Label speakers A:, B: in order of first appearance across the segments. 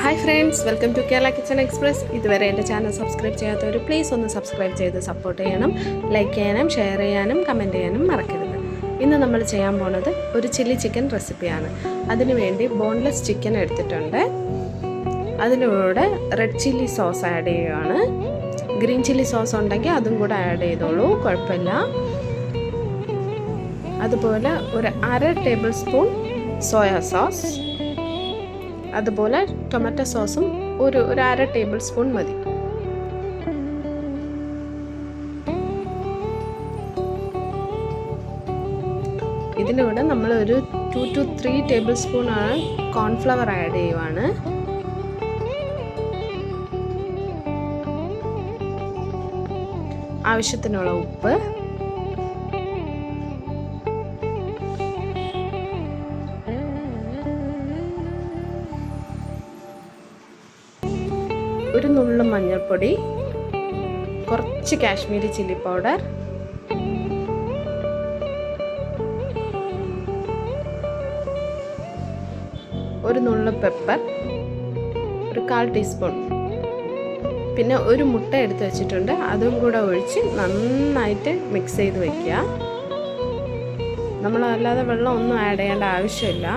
A: Hi friends, welcome to Kerala kitchen express. ഇതുവരെ എൻ്റെ channel subscribe ചെയ്യാത്തവർ പ്ലീസ് ഒന്ന് സബ്സ്ക്രൈബ് ചെയ്ത് സപ്പോർട്ട് ചെയ്യണം. ലൈക്ക് ചെയ്യാനും ഷെയർ ചെയ്യാനും കമൻറ്റ് ചെയ്യാനും മറക്കരുത്. ഇന്ന് നമ്മൾ ചെയ്യാൻ പോണത് ഒരു ചില്ലി ചിക്കൻ റെസിപ്പിയാണ്. അതിനുവേണ്ടി ബോൺലെസ് ചിക്കൻ എടുത്തിട്ടുണ്ട്. അതിലൂടെ റെഡ് ചില്ലി സോസ് ആഡ് ചെയ്യുകയാണ്. ഗ്രീൻ ചില്ലി സോസ് ഉണ്ടെങ്കിൽ അതും കൂടെ ആഡ് ചെയ്തോളൂ, കുഴപ്പമില്ല. അതുപോലെ ഒരു 1/2 ടേബിൾ സ്പൂൺ സോയാ സോസ്, അതുപോലെ ടൊമാറ്റോ സോസും ഒരു 1/2 ടേബിൾ സ്പൂൺ മതി. ഇതിലൂടെ നമ്മൾ ഒരു 2 to 3 table spoon cornflour add ചെയ്യുവാണ്. ആവശ്യത്തിനുള്ള ഉപ്പ്, ഒരു നുള്ളു മഞ്ഞൾപ്പൊടി, കുറച്ച് കാശ്മീരി ചില്ലി പൗഡർ, ഒരു നുള്ളു പെപ്പർ, ഒരു 1/4 ടീസ്പൂൺ, പിന്നെ ഒരു മുട്ട എടുത്ത് വെച്ചിട്ടുണ്ട്. അതും കൂടെ ഒഴിച്ച് നന്നായിട്ട് മിക്സ് ചെയ്ത് വയ്ക്കുക. നമ്മൾ അല്ലാതെ വെള്ളം ഒന്നും ആഡ് ചെയ്യേണ്ട ആവശ്യമില്ല.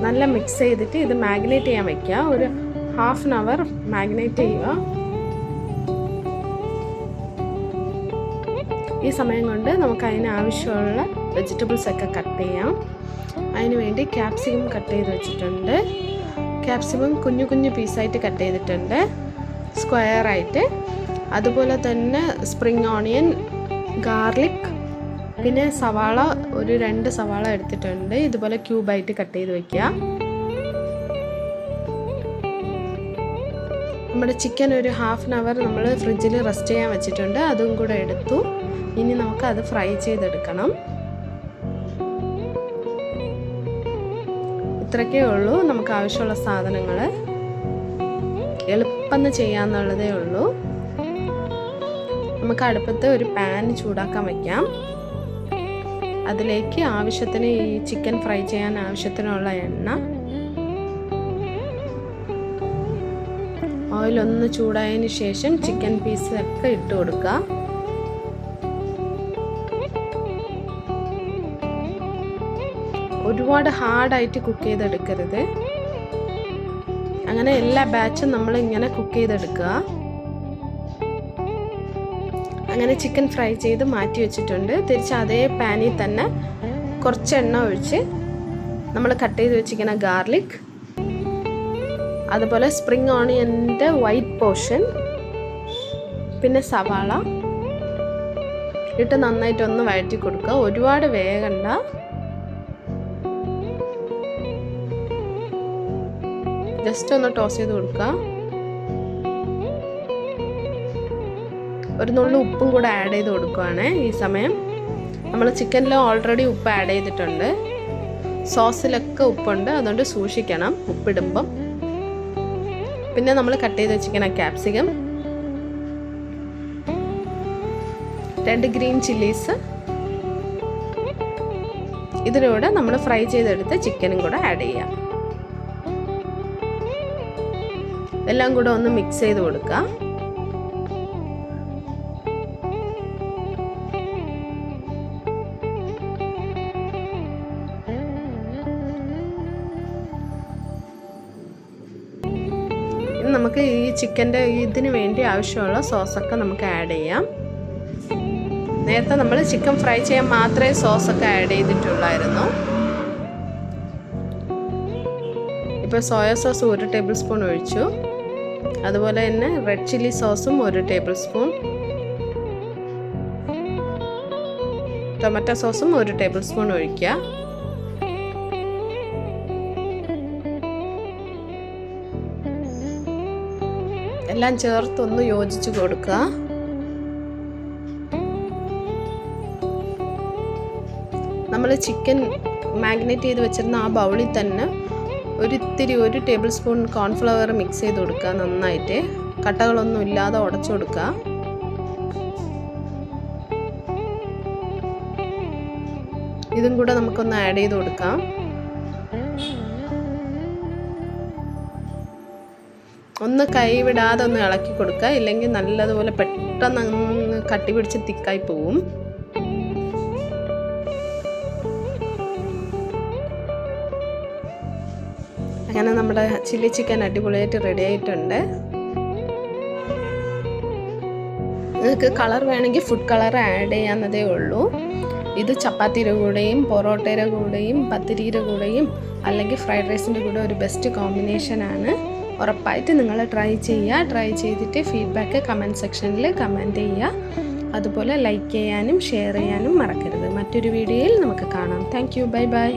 A: നല്ല മിക്സ് ചെയ്തിട്ട് ഇത് മാഗ്നേറ്റ് ചെയ്യാൻ വയ്ക്കുക. ഒരു 1/2 hour മാഗ്നേറ്റ് ചെയ്യുക. ഈ സമയം കൊണ്ട് നമുക്ക് അതിന് ആവശ്യമുള്ള വെജിറ്റബിൾസ് ഒക്കെ കട്ട് ചെയ്യാം. അതിന് വേണ്ടി ക്യാപ്സിക്കം കട്ട് ചെയ്ത് വെച്ചിട്ടുണ്ട്. ക്യാപ്സിക്കം കുഞ്ഞു കുഞ്ഞു പീസായിട്ട് കട്ട് ചെയ്തിട്ടുണ്ട്, സ്ക്വയറായിട്ട്. അതുപോലെ തന്നെ സ്പ്രിംഗ് ഓണിയൻ, ഗാർലിക്, പിന്നെ സവാള ഒരു 2 സവാള എടുത്തിട്ടുണ്ട്. ഇതുപോലെ ക്യൂബായിട്ട് കട്ട് ചെയ്ത് വയ്ക്കുക. നമ്മുടെ ചിക്കൻ ഒരു 1/2 hour നമ്മൾ ഫ്രിഡ്ജിൽ റെസ്റ്റ് ചെയ്യാൻ വെച്ചിട്ടുണ്ട്. അതും കൂടെ എടുത്തു. ഇനി നമുക്ക് അത് ഫ്രൈ ചെയ്തെടുക്കണം. ഇത്രയൊക്കെ ഉള്ളൂ നമുക്ക് ആവശ്യമുള്ള സാധനങ്ങൾ. എളുപ്പം ചെയ്യാന്നുള്ളതേ ഉള്ളൂ. നമുക്ക് അടുപ്പത്ത് ഒരു പാൻ ചൂടാക്കാൻ വയ്ക്കാം. അതിലേക്ക് ആവശ്യത്തിന് ഈ ചിക്കൻ ഫ്രൈ ചെയ്യാൻ ആവശ്യത്തിനുള്ള എണ്ണ, ഓയിലൊന്ന് ചൂടായതിന് ശേഷം ചിക്കൻ പീസ് ഒക്കെ ഇട്ട് കൊടുക്കുക. ഒരുപാട് ഹാർഡായിട്ട് കുക്ക് ചെയ്തെടുക്കരുത്. അങ്ങനെ എല്ലാ ബാച്ചും നമ്മൾ ഇങ്ങനെ കുക്ക് ചെയ്തെടുക്കുക. അങ്ങനെ ചിക്കൻ ഫ്രൈ ചെയ്ത് മാറ്റി വെച്ചിട്ടുണ്ട്. തിരിച്ച് അതേ പാനിൽ തന്നെ കുറച്ച് എണ്ണ ഒഴിച്ച് നമ്മൾ കട്ട് ചെയ്ത് വെച്ചിരിക്കുന്ന ഗാർലിക്, അതുപോലെ സ്പ്രിംഗ് ഓണിയൻ്റെ വൈറ്റ് പോർഷൻ, പിന്നെ സവാള ഇട്ട് നന്നായിട്ടൊന്ന് വഴറ്റി കൊടുക്കുക. ഒരുപാട് വേഗണ്ട. ജസ്റ്റ് ഒന്ന് ടോസ് ചെയ്ത് കൊടുക്കുക. ഒരു നുള്ളു ഉപ്പും കൂടെ ആഡ് ചെയ്ത് കൊടുക്കുകയാണ്. ഈ സമയം നമ്മൾ ചിക്കനിൽ ഓൾറെഡി ഉപ്പ് ആഡ് ചെയ്തിട്ടുണ്ട്, സോസിലൊക്കെ ഉപ്പുണ്ട്, അതുകൊണ്ട് സൂക്ഷിക്കണം ഉപ്പിടുമ്പം. പിന്നെ നമ്മൾ കട്ട് ചെയ്ത് വെച്ചിരിക്കുന്ന ക്യാപ്സിക്കം, 2 ഗ്രീൻ ചില്ലീസ്, ഇതിലൂടെ നമ്മൾ ഫ്രൈ ചെയ്തെടുത്ത് ചിക്കനും കൂടെ ആഡ് ചെയ്യാം. എല്ലാം കൂടെ ഒന്ന് മിക്സ് ചെയ്ത് കൊടുക്കുക. നമുക്ക് ഈ ചിക്കൻ്റെ ഇതിന് വേണ്ടി ആവശ്യമുള്ള സോസൊക്കെ നമുക്ക് ആഡ് ചെയ്യാം. നേരത്തെ നമ്മൾ ചിക്കൻ ഫ്രൈ ചെയ്യാൻ മാത്രമേ സോസൊക്കെ ആഡ് ചെയ്തിട്ടുള്ളായിരുന്നു. ഇപ്പോൾ സോയാ സോസ് 1 ടേബിൾ സ്പൂൺ ഒഴിച്ചു. അതുപോലെ തന്നെ റെഡ് ചില്ലി സോസും 1 ടേബിൾ സ്പൂൺ, ടൊമാറ്റോ സോസും 1 ടേബിൾ സ്പൂൺ ഒഴിക്കുക. എല്ലാം ചേർത്തൊന്ന് യോജിച്ച് കൊടുക്കുക. നമ്മൾ ചിക്കൻ മാഗ്നേറ്റ് ചെയ്ത് വെച്ചിരുന്ന ആ ബൗളിൽ തന്നെ ഒരു ടേബിൾ സ്പൂൺ കോൺഫ്ലവർ മിക്സ് ചെയ്ത് കൊടുക്കുക. നന്നായിട്ട് കട്ടകളൊന്നും ഇല്ലാതെ ഉടച്ചു കൊടുക്കുക. ഇതും കൂടെ നമുക്കൊന്ന് ആഡ് ചെയ്ത് കൊടുക്കാം. ഒന്ന് കൈ വിടാതെ ഒന്ന് ഇളക്കി കൊടുക്കുക, ഇല്ലെങ്കിൽ നല്ലതുപോലെ പെട്ടെന്ന് അങ്ങ് കട്ടി പിടിച്ച് തിക്കായി പോവും. അങ്ങനെ നമ്മുടെ ചില്ലി ചിക്കൻ അടിപൊളിയായിട്ട് റെഡി ആയിട്ടുണ്ട്. നിങ്ങൾക്ക് കളർ വേണമെങ്കിൽ ഫുഡ് കളർ ആഡ് ചെയ്യാവുന്നതേ ഉള്ളൂ. ഇത് ചപ്പാത്തിയുടെ കൂടെയും പൊറോട്ടയുടെ കൂടെയും പത്തിരിയുടെ കൂടെയും അല്ലെങ്കിൽ ഫ്രൈഡ് റൈസിൻ്റെ കൂടെ ഒരു ബെസ്റ്റ് കോമ്പിനേഷനാണ്. ഉറപ്പായിട്ട് നിങ്ങൾ ട്രൈ ചെയ്യുക. ട്രൈ ചെയ്തിട്ട് ഫീഡ്ബാക്ക് കമൻറ്റ് സെക്ഷനിൽ കമൻറ്റ് ചെയ്യുക. അതുപോലെ ലൈക്ക് ചെയ്യാനും ഷെയർ ചെയ്യാനും മറക്കരുത്. മറ്റൊരു വീഡിയോയിൽ നമുക്ക് കാണാം. Thank you. Bye bye.